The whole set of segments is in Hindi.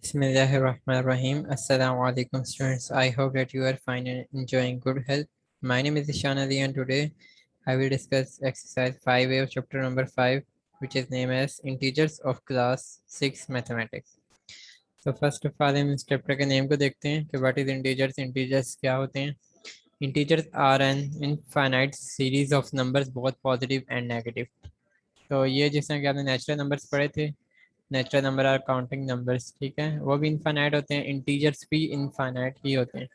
Bismillahirrahmanirrahim. Assalamu alaikum students. I hope that you are fine and enjoying good health. My name is Ishan Ali and today I will discuss exercise 5A of chapter number 5, which is named as Integers of class 6 Mathematics. तो फर्स्ट ऑफ ऑल हम इस चैप्टर के नेम को देखते हैं कि व्हाट इज इंटीजर्स। इंटीजर्स क्या होते हैं? Integers are an infinite series of numbers, both positive and negative. तो ये जिस तरह कि आपने नेचुरल नंबर्स पढ़े थे, natural number are counting numbers, ठीक है, वो भी इनफाइनाइट होते हैं, इंटीजर्स भी इनफाइनाइट ही होते हैं।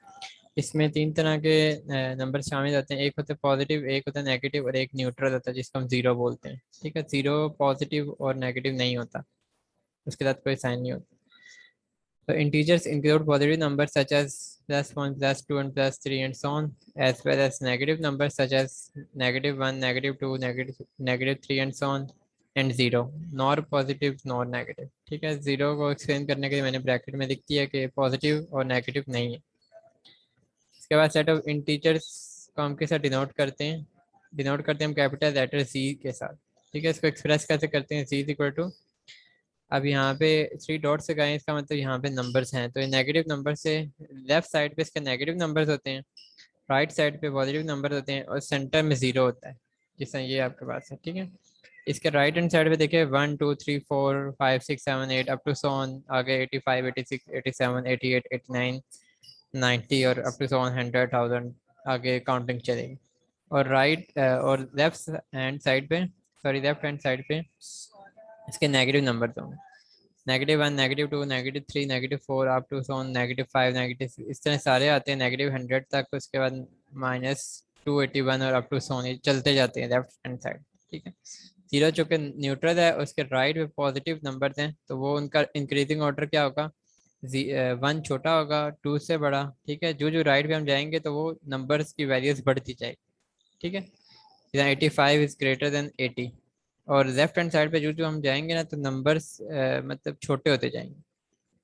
इसमें तीन तरह के नंबर शामिल होते हैं, एक होता है पॉजिटिव, एक होता है नेगेटिव और एक न्यूट्रल होता है जिसको हम जीरो बोलते हैं। ठीक है, जीरो पॉजिटिव और नेगेटिव नहीं होता, उसके साथ कोई साइन नहीं होता। तो integers include positive numbers such as +1, +2, and +3, and so on, as well as negative numbers such as -1, -2, -3, and so on, and zero, nor positive nor negative। ठीक है, जीरो को एक्सप्लेन करने के लिए मैंने ब्रैकेट में लिख दिया कि पॉजिटिव और नेगेटिव नहीं है। इसके बाद सेट ऑफ इंटीजर्स को हम किस डिनोट करते हैं? डिनोट करते हैं हम कैपिटल लेटर जी के साथ। ठीक है, इसको एक्सप्रेस कैसे करते हैं? जी इज इक्वल टू, अब यहाँ पे थ्री डॉट से गए, इसका मतलब यहाँ पे नंबर्स हैं, तो ये नेगेटिव नंबर से लेफ्ट साइड पे इसके नेगेटिव नंबर्स होते हैं, राइट साइड पे पॉजिटिव नंबर होते हैं, और सेंटर में जीरो होता है, जिस ये आपके पास है। ठीक है, इसके राइट हैंड साइड पे देखिए 1 2 3 4 5 6 7 8 अप टू सो ऑन, आगे 85 86 87 88 89 90 और अप टू सो ऑन 100,000 आगे काउंटिंग चलेगी। और राइट और लेफ्ट हैंड साइड पे, सॉरी लेफ्ट हैंड साइड पे इसके नेगेटिव नंबर होंगे, -1 -2 -3 -4 अप टू सोन -5 नेगेटिव, इस तरह सारे आते हैं -100 तक। उसके बाद -281 और अप टू सोन, ये चलते जाते हैं लेफ्ट हैंड साइड। ठीक है, जीरो चूंकि न्यूट्रल है, उसके राइट में पॉजिटिव नंबर हैं, तो वो उनका इंक्रीजिंग ऑर्डर क्या होगा? 1 छोटा होगा 2 से बड़ा। ठीक है, जो जो राइट पे हम जाएंगे तो वो नंबर्स की वैल्यूज बढ़ती जाएगी। ठीक है, 85 इज ग्रेटर देन 80, और लेफ्ट हैंड साइड पे जो जो हम जाएंगे ना, तो नंबर्स मतलब छोटे होते जाएंगे।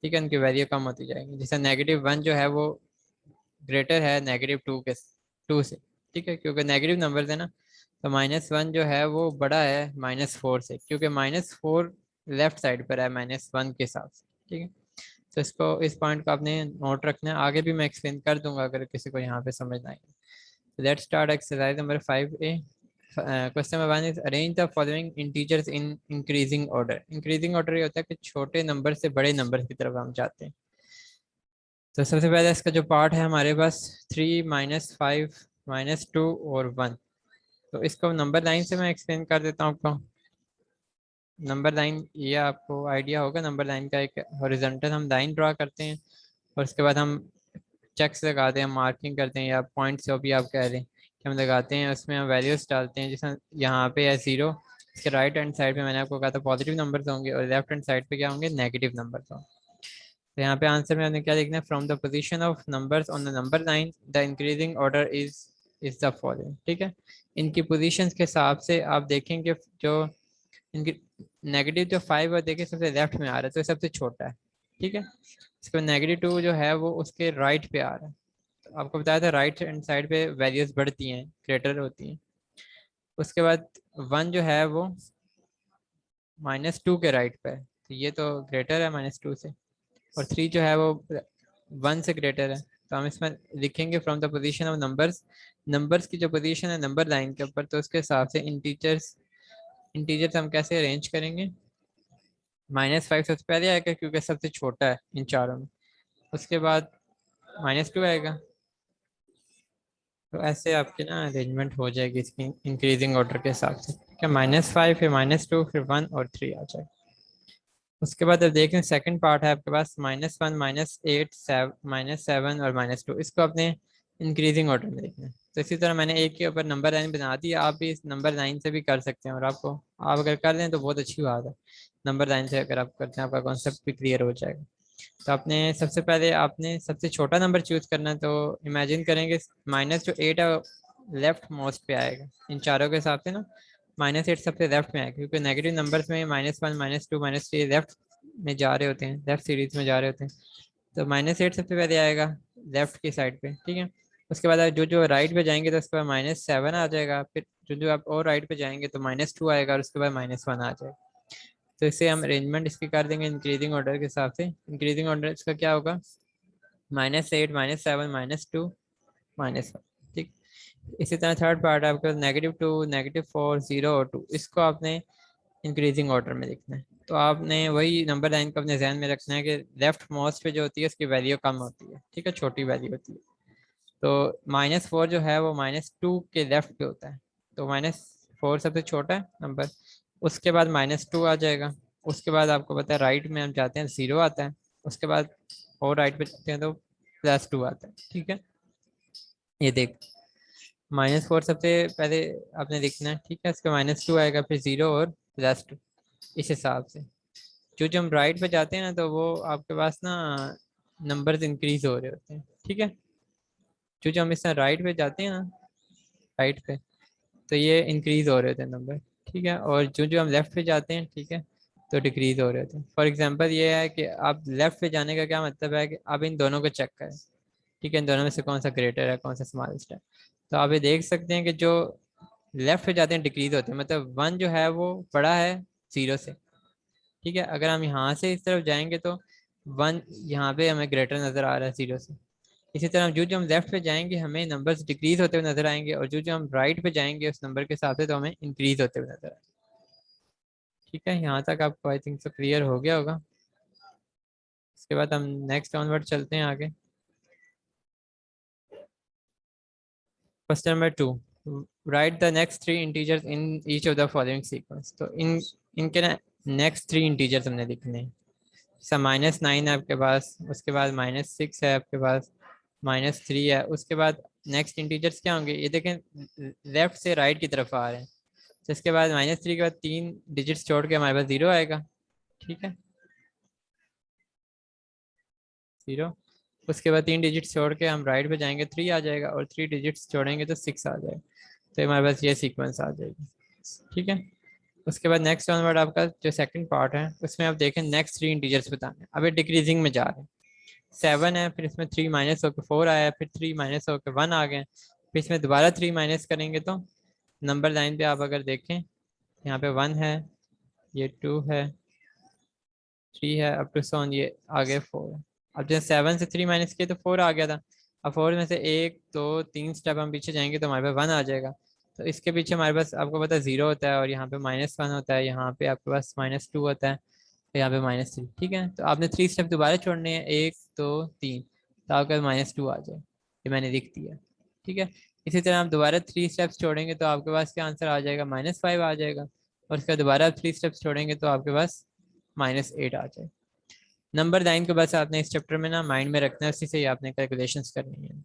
ठीक है, उनकी वैल्यू कम होती जाएगी। जैसे -1 जो है वो ग्रेटर है -2 से। ठीक है, क्योंकि नेगेटिव नंबर है ना, तो -1 जो है वो बड़ा है -4 से, क्योंकि -4 लेफ्ट साइड पर है -1 के साथ। ठीक है, तो इसको, इस पॉइंट को आपने नोट रखना है, आगे भी मैं एक्सप्लेन कर दूंगा अगर किसी को यहाँ पे समझ ना आए। Let's start exercise number 5A। Question number 1 is arrange the following integers in increasing order. Increasing order ये होता है कि छोटे नंबर से बड़े नंबर की तरफ हम जाते हैं। तो सबसे पहले इसका जो पार्ट है हमारे पास 3 -5 -2 और 1। तो इसको नंबर लाइन से मैं एक्सप्लेन कर देता हूँ आपको। नंबर लाइन, ये आपको आइडिया होगा, नंबर लाइन का एक हॉरिजॉन्टल हम लाइन ड्रा करते हैं, और उसके बाद हम चेक्स लगाते हैं, मार्किंग करते हैं, या पॉइंट्स जो भी आप कह रहे हैं कि हम लगाते हैं, उसमें हम वैल्यूज डालते हैं। जैसे यहाँ पे है जीरो, इसके राइट हैंड साइड पे मैंने आपको कहा था पॉजिटिव नंबर होंगे, और लेफ्ट हैंड साइड पे क्या होंगे? नेगेटिव नंबर होंगे। तो यहाँ पे आंसर में हमने क्या लिखना है? From the position of numbers on the number line the increasing order is the following. ठीक है, इनकी पोजीशंस के हिसाब से आप देखेंगे, जो इनकी नेगेटिव जो 5 है देखिए सबसे लेफ्ट में आ रहा है, तो ये सबसे छोटा है। ठीक है, इसको -2 जो है वो उसके राइट पे आ रहा है। तो आपको बताया था राइट हैंड साइड पे वैल्यूज बढ़ती हैं, ग्रेटर होती हैं। उसके बाद 1 जो है वो -2 के राइट पे है, तो ये तो ग्रेटर है -2 से। और 3 जो है वो 1 से ग्रेटर है, तो हम इसमें लिखेंगे from the position of numbers, numbers की जो पोजीशन है नंबर लाइन के ऊपर, तो उसके हिसाब से इंटीजर्स, इंटीजर्स हम कैसे अरेंज करेंगे? -5 सबसे पहले आएगा क्योंकि सबसे छोटा है इन चारों में, उसके बाद -2 आएगा। तो ऐसे आपकी ना अरेंजमेंट हो जाएगी इसकी इंक्रीजिंग ऑर्डर के हिसाब से। क्या -5 फिर -2 फिर 1 और 3 आ जाएगा। उसके बाद अब देखें सेकंड पार्ट है आपके पास -1 -8 -7 और -2, इसको अपने इंक्रीजिंग ऑर्डर में देखना है। तो इसी तरह मैंने एक के ऊपर नंबर लाइन बना दी, आप भी इस नंबर लाइन से भी कर सकते हैं, और आपको, आप अगर कर लें तो बहुत अच्छी बात है। नंबर लाइन से अगर आप करते हैं आपका कॉन्सेप्ट भी क्लियर हो जाएगा। तो आपने सबसे पहले आपने सबसे छोटा नंबर चूज करना है, तो इमेजिन करेंगे -8 है लेफ्ट मोस्ट पे आएगा इन चारों के हिसाब से ना, -8 सबसे लेफ्ट में आएगा, क्योंकि नेगेटिव नंबर्स में -1 -2 -3 लेफ्ट में जा रहे होते हैं, लेफ्ट सीरीज में जा रहे होते हैं। तो -8 सबसे पहले आएगा लेफ्ट की साइड पे। ठीक है, उसके बाद जो जो राइट पे जाएंगे तो उसके बाद -7 आ जाएगा, फिर जो जो आप और राइट पे जाएंगे तो -2 आएगा, और उसके बाद -1 आ जाएगा। तो इसे हम अरेंजमेंट इसकी कर देंगे इंक्रीजिंग ऑर्डर के हिसाब से। इंक्रीजिंग ऑर्डर इसका क्या होगा, -8 -7 -2 -1। ठीक। इसी तरह थर्ड पार्ट है आपके पास -2 -4 0 और 2, इसको आपने इंक्रीजिंग ऑर्डर में लिखना है। तो आपने वही नंबर लाइन को अपने जहन में रखना है कि लेफ्ट मोस्ट पे जो होती है उसकी वैल्यू कम होती है, ठीक है, छोटी वैल्यू होती है। तो -4 जो है वो -2 के लेफ्ट पे होता है, तो -4 सबसे छोटा है नंबर, उसके बाद -2 आ जाएगा, उसके बाद आपको पता है राइट में हम जाते हैं 0 आता है, उसके बाद और राइट पे जाते हैं तो +2 आता है। ठीक है, ये देख, -4 सबसे पहले आपने लिखना है, ठीक है, इसके -2 आएगा, फिर 0 और +2, इस हिसाब से। जो हम राइट पे जाते हैं ना तो वो आपके पास ना नंबर्स इंक्रीज हो रहे होते हैं। ठीक है, जो हम इस तरह राइट पे जाते हैं ना, राइट पे, तो ये इंक्रीज हो रहे होते हैं नंबर। ठीक है, और जो हम लेफ्ट पे जाते हैं, ठीक है, तो डिक्रीज हो रहे होते हैं। फॉर एग्जांपल ये है कि आप लेफ्ट पे जाने का क्या मतलब है कि आप इन दोनों को चेक करें, ठीक है, इन दोनों में से कौन सा ग्रेटर है कौन सा स्मॉलेस्ट है। तो आप ये देख सकते हैं कि जो लेफ्ट पे जाते हैं डिक्रीज होते हैं, मतलब 1 जो है वो बड़ा है 0 से। ठीक है, अगर हम यहाँ से इस तरफ जाएंगे तो 1 यहाँ पे हमें ग्रेटर नज़र आ रहा है 0 से। इसी तरह जो हम लेफ्ट पे जाएंगे हमें नंबर्स डिक्रीज होते हुए नजर आएंगे, और जो हम राइट पे जाएंगे उस नंबर के हिसाब से तो हमें इंक्रीज होते हुए नजर आएंगे। ठीक है, यहाँ तक आपको आई थिंक सो क्लियर हो गया होगा। इसके बाद हम नेक्स्ट ऑनवर्ड चलते हैं आगे। Question number 2, right the next 3 integers in each of the following sequence. तो इनके ना नेक्स्ट 3 इंटीजर्स हमने लिखने हैं। जैसा -9 है आपके पास, उसके बाद -6 है आपके पास, -3 है, उसके बाद नेक्स्ट इंटीजर्स क्या होंगे, ये देखें लेफ्ट से राइट की तरफ आ रहे हैं। तो इसके बाद -3 के बाद 3 डिजिट्स छोड़ के हमारे पास 0 आएगा। ठीक है, 0, उसके बाद 3 डिजिट्स छोड़ के हम राइट पे जाएंगे 3 आ जाएगा, और 3 डिजिट्स छोड़ेंगे तो 6 आ जाएगा। तो हमारे पास ये सीक्वेंस आ जाएगी। ठीक है, उसके बाद नेक्स्ट ऑनवर्ड आपका जो सेकंड पार्ट है उसमें आप देखें नेक्स्ट 3 इंटीजर्स बताने हैं। अब ये डिक्रीजिंग में जा रहे हैं। 7 है, फिर इसमें 3 माइनस होकर 4 आया, फिर 3 माइनस होकर 1 आ गए, फिर इसमें दोबारा 3 माइनस करेंगे तो नंबर लाइन पे आप अगर देखें यहाँ पे 1 है, ये 2 है, 3 है, अप टू सोन ये आगे 4 है। अब जैसे 7 से 3 माइनस किए तो 4 आ गया था। अब 4 में से 1 2 3 स्टेप हम पीछे जाएंगे तो हमारे पास 1 आ जाएगा। तो इसके पीछे हमारे पास आपको पता है 0 होता है, और यहाँ पे -1 होता है, यहाँ पे आपके पास -2 होता है, तो यहाँ पे -3। ठीक है, तो आपने 3 स्टेप दोबारा छोड़ने हैं, 1 2 3, तो आपके पास -2 आ जाए, ये मैंने लिख दिया। ठीक है, इसी तरह आप दोबारा 3 स्टेप्स छोड़ेंगे तो आपके पास क्या आंसर आ जाएगा, -5 आ जाएगा, और उसके बाद दोबारा 3 स्टेप्स छोड़ेंगे तो आपके पास -8 आ जाए। नंबर 9 को बस आपने इस चैप्टर में ना माइंड में रखना है, उसी से ही आपने कैलकुलेशंस करनी है।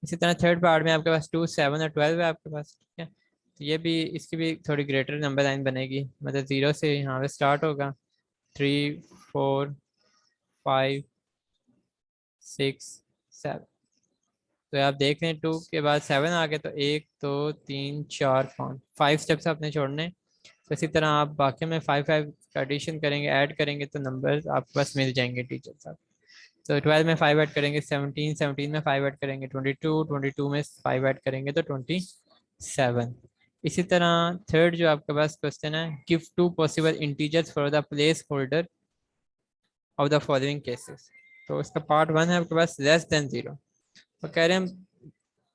इसी तरह थर्ड पार्ट में आपके पास 2 7 और 12 है आपके पास। ठीक है, तो ये भी इसकी भी थोड़ी ग्रेटर नंबर लाइन बनेगी, मतलब 0 से यहाँ पे स्टार्ट होगा, 3 4 5 6 7। तो आप देख रहे हैं 2 के बाद 7 आ गए, तो 1 2 3 4 5 5 स्टेप्स आपने छोड़ने हैं। तो इसी तरह आप बाकी में 5 5 का एडिशन करेंगे, ऐड करेंगे तो नंबर आपके पास मिल जाएंगे टीचर साहब। तो 12 में 5 ऐड करेंगे 17, 17 में 5 ऐड करेंगे 22, 22 में 5 ऐड करेंगे तो 27। इसी तरह थर्ड जो आपके पास क्वेश्चन है, give 2 possible integers for the place holder of the following cases. तो इसका पार्ट 1 है आपके पास <<0। तो कह रहे हैं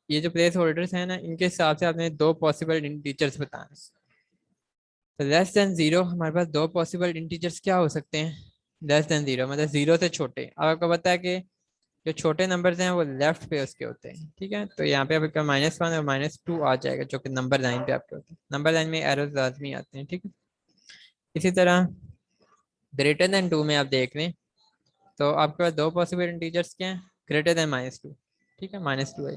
ये जो प्लेस होल्डर्स हैं ना, इनके हिसाब से आपने 2 पॉसिबल इंटीजर्स बताने। तो <<0 हमारे पास 2 पॉसिबल इंटीजर्स क्या हो सकते हैं, <<0 मतलब 0 से छोटे। अब आपको पता है कि जो छोटे नंबर्स हैं वो लेफ्ट पे उसके होते हैं। ठीक है, तो यहाँ पे आपका -1 और -2 आ जाएगा, जो कि नंबर लाइन पे आपके होते हैं। नंबर लाइन में एरर्स लाजमी आते हैं। ठीक है, इसी तरह <<2 में आप देख लें तो आपके पास 2 पॉसिबल इंटीजर्स क्या हैं, <<2। ठीक है, -2 है।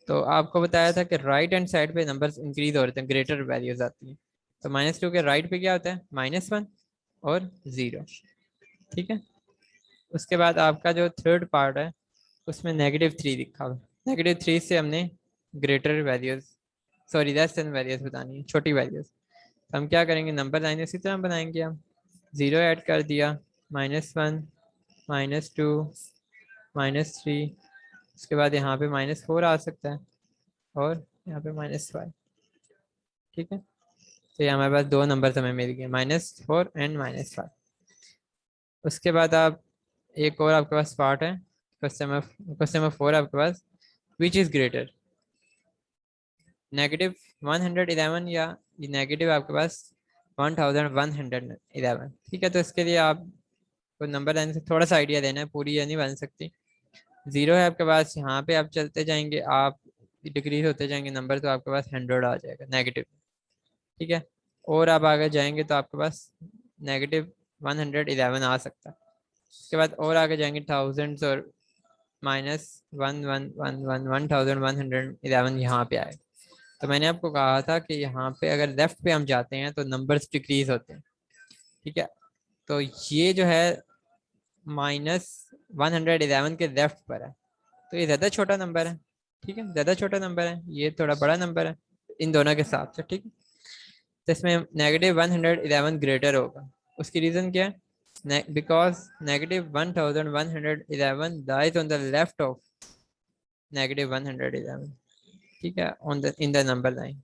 तो आपको बताया था कि राइट हैंड साइड पे नंबर्स इंक्रीज हो रहे थे, ग्रेटर वैल्यूज आती हैं। तो -2 के राइट पे क्या होता है, -1 और 0। ठीक है, उसके बाद आपका जो थर्ड पार्ट है उसमें -3 लिखा हुआ है। -3 से हमने greater values, sorry less than values बतानी है, छोटी वैल्यूज। तो हम क्या करेंगे, नंबर लाइन इसी तरह बनाएंगे हम, 0 ऐड कर दिया, -1 -2 -3, उसके बाद यहाँ पे -4 आ सकता है, और यहाँ पे -5। ठीक है, तो ये हमारे पास दो नंबर हमें मिल गए, -4 एंड -5। उसके बाद आप एक और आपके पास पार्ट है, क्वेश्चन नंबर 4 आपके पास, विच इज ग्रेटर, -111 या नेगेटिव आपके पास 1111। ठीक है, तो इसके लिए आपको नंबर लाइन से थोड़ा सा आइडिया देना है, पूरी ये नहीं बन सकती। जीरो है आपके पास, यहाँ पे आप चलते जाएंगे, आप डिक्रीज होते जाएंगे नंबर, तो आपके पास 100 आ जाएगा नेगेटिव। ठीक है, और आप आगे जाएंगे तो आपके पास -111 आ सकता है। उसके बाद और आगे जाएंगे थाउजेंड्स, और -1111 यहाँ पे आए। तो मैंने आपको कहा था कि यहाँ पे अगर लेफ्ट पे हम जाते हैं तो नंबर्स डिक्रीज होते हैं। ठीक है, तो ये जो है -111 के लेफ्ट पर है, तो ये ज़्यादा छोटा नंबर है। ठीक है, ज़्यादा छोटा नंबर है, ये थोड़ा बड़ा नंबर है इन दोनों के साथ से। ठीक है, तो इसमें -111 ग्रेटर होगा। उसकी रीज़न क्या है, because -1111 lies on the left of -111। ठीक है, on the in the number line.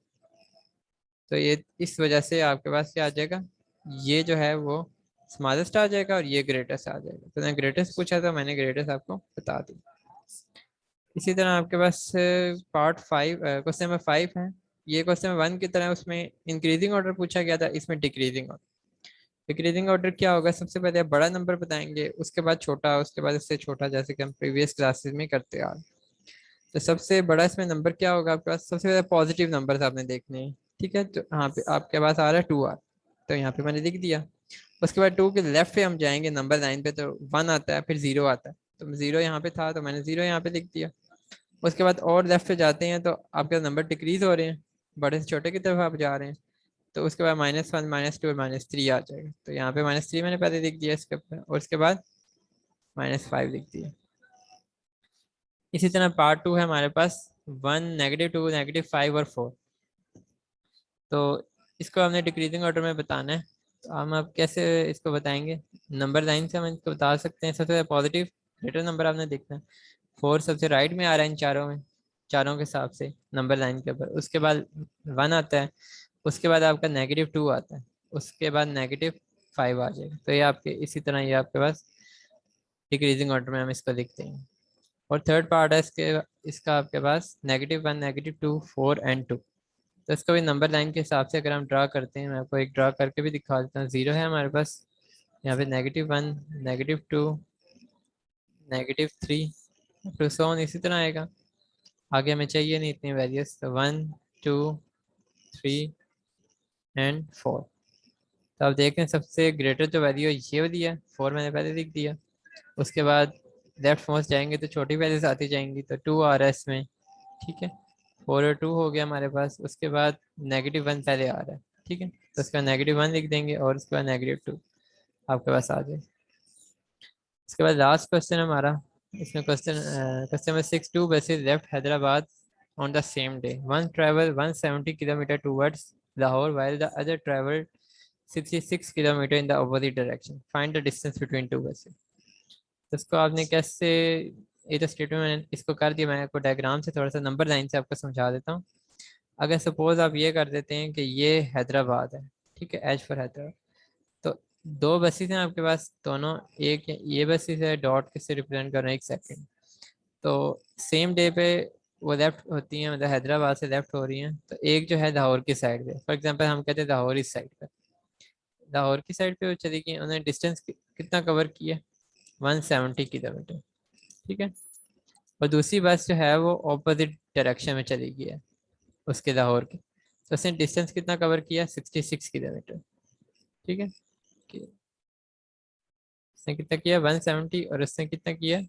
तो ये इस वजह से आपके पास क्या आ जाएगा, ये जो है वो स्मॉलेस्ट आ जाएगा और ये ग्रेटेस्ट आ जाएगा। तो मैंने ग्रेटेस्ट पूछा था, मैंने ग्रेटेस्ट आपको बता दी। इसी तरह आपके पास पार्ट 5, क्वेश्चन नंबर 5 है। ये क्वेश्चन नंबर 1 की तरह, उसमें इंक्रीजिंग ऑर्डर पूछा गया था, इसमें डिक्रीजिंग ऑर्डर। डिक्रीजिंग ऑर्डर क्या होगा, सबसे पहले आप बड़ा नंबर बताएंगे, उसके बाद छोटा, उसके बाद इससे छोटा, जैसे कि हम प्रीवियस क्लासेस में करते आ रहे हैं। तो सबसे बड़ा इसमें नंबर क्या होगा आपके पास, सबसे पहले पॉजिटिव नंबर आपने देखने हैं। ठीक है, तो यहाँ पे आपके पास आ रहा है 2R, तो यहाँ पे मैंने लिख दिया। उसके बाद 2 के लेफ्ट पे हम जाएंगे नंबर लाइन पे, तो 1 आता है, फिर 0 आता है, तो 0 यहाँ पे था तो मैंने 0 यहाँ पे लिख दिया। उसके बाद और लेफ्ट पे जाते हैं तो आपके नंबर डिक्रीज हो रहे हैं, बड़े से छोटे की तरफ आप जा रहे हैं। तो उसके बाद -1, -2 और -3 आ जाएगा, तो यहाँ पे -3 मैंने पहले लिख दिया इसके ऊपर, और उसके बाद -5 लिख दिया। इसी तरह पार्ट 2 है हमारे पास, 1, -2, -5 और 4। तो इसको हमने डिक्रीजिंग ऑर्डर में बताना है। तो हम अब कैसे इसको बताएंगे, नंबर लाइन से हम इसको बता सकते हैं। सबसे पॉजिटिव ग्रेटर नंबर आपने देखना है, 4 सबसे राइट में आ रहा है इन चारों में, चारों के हिसाब से नंबर लाइन के ऊपर। उसके बाद 1 आता है, उसके बाद आपका -2 आता है, उसके बाद -5 आ जाएगा। तो ये आपके इसी तरह ये आपके पास डिक्रीजिंग ऑर्डर में हम इसको लिखते हैं। और थर्ड पार्ट है इसका आपके पास -1, -2, 4 एंड 2। तो इसको भी नंबर लाइन के हिसाब से अगर हम ड्रा करते हैं, मैं आपको एक ड्रा करके भी दिखा देता हूँ। 0 है हमारे पास, यहाँ पे -1, -2, -3, टू सो ऑन इसी तरह आएगा। आगे हमें चाहिए नहीं इतनी वैल्यूज, तो 1, 2, 3 एंड 4। तो आप देखें सबसे ग्रेटर जो वैल्यू है ये वाली है, 4 मैंने पहले लिख दिया। उसके बाद लेफ्ट मोस्ट जाएंगे तो छोटी वैल्यूज आती जाएंगी, तो 2 आ रहा है इसमें। ठीक है, 4 और 2 हो गया हमारे पास। उसके बाद -1 पहले आ रहा है। ठीक है, तो उसके बाद -1 लिख देंगे, और उसके बाद -2 आपके पास आ जाए। उसके बाद लास्ट क्वेश्चन हमारा, इसमें question number 6, 2 buses left Hyderabad on the same day. One traveled 170 kilometer towards Lahore while the other traveled 66 kilometer in the opposite direction. Find the distance between two buses. तो इसको आपने कैसे, ये तो स्टेटमेंट मैंने इसको कर दिया, मैं आपको डायग्राम से थोड़ा सा नंबर लाइन से आपको समझा देता हूँ। अगर सपोज आप ये कर देते हैं कि ये हैदराबाद है, ठीक है, एज फॉर हैदराबाद, तो दो बसेस हैं आपके पास, दोनों, एक ये बसेस है डॉट किससे रिप्रेजेंट कर रहे हैं, 1 सेकेंड। तो सेम डे पे वो लेफ्ट होती हैं, मतलब हैदराबाद से लेफ्ट हो रही हैं। तो एक जो है लाहौर की साइड पे, फॉर एग्जांपल हम कहते हैं लाहौर इस साइड पे, लाहौर की साइड पे वो चली गई, उन्होंने डिस्टेंस कितना कवर किया, 170 किलोमीटर। ठीक है, और दूसरी बस जो है वो ऑपोजिट डायरेक्शन में चली गई है उसके लाहौर के, तो उसने डिस्टेंस कितना कवर किया, 66 किलोमीटर। ठीक है, उसने कितना किया, 170, और उसने कितना किया,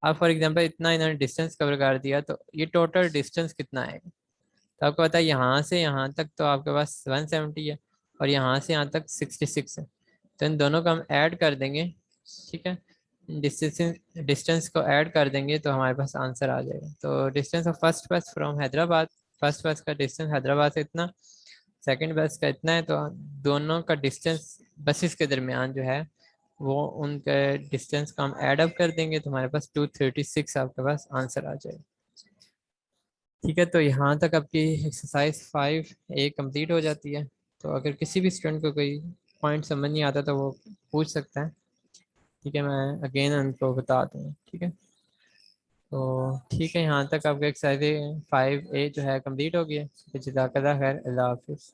आप फॉर एग्जांपल इतना इन्होंने डिस्टेंस कवर कर दिया, तो ये टोटल डिस्टेंस कितना आएगा। तो आपको पता है यहाँ से यहाँ तक तो आपके पास 170 है, और यहाँ से यहाँ तक 66 है। तो इन दोनों को हम ऐड कर देंगे। ठीक है, डिस्टेंस डिस्टेंस को ऐड कर देंगे तो हमारे पास आंसर आ जाएगा। तो डिस्टेंस ऑफ फर्स्ट बस फ्रॉम हैदराबाद, फर्स्ट बस का डिस्टेंस हैदराबाद से इतना, सेकंड बस का इतना है, तो दोनों का डिस्टेंस बसेस के दरमियान जो है वो उनके डिस्टेंस का हम ऐड अप कर देंगे, तो हमारे पास 236 आपके पास आंसर आ जाएगा। ठीक है, तो यहाँ तक आपकी एक्सरसाइज 5A कंप्लीट हो जाती है। तो अगर किसी भी स्टूडेंट को कोई पॉइंट समझ नहीं आता तो वो पूछ सकता है। ठीक है, मैं अगेन उनको बता दूँ। ठीक है, तो ठीक है, यहाँ तक आपका एक्सरसाइज 5A जो है कंप्लीट हो गया। जज़ाकल्लाह खैर, अल्लाह हाफिज़।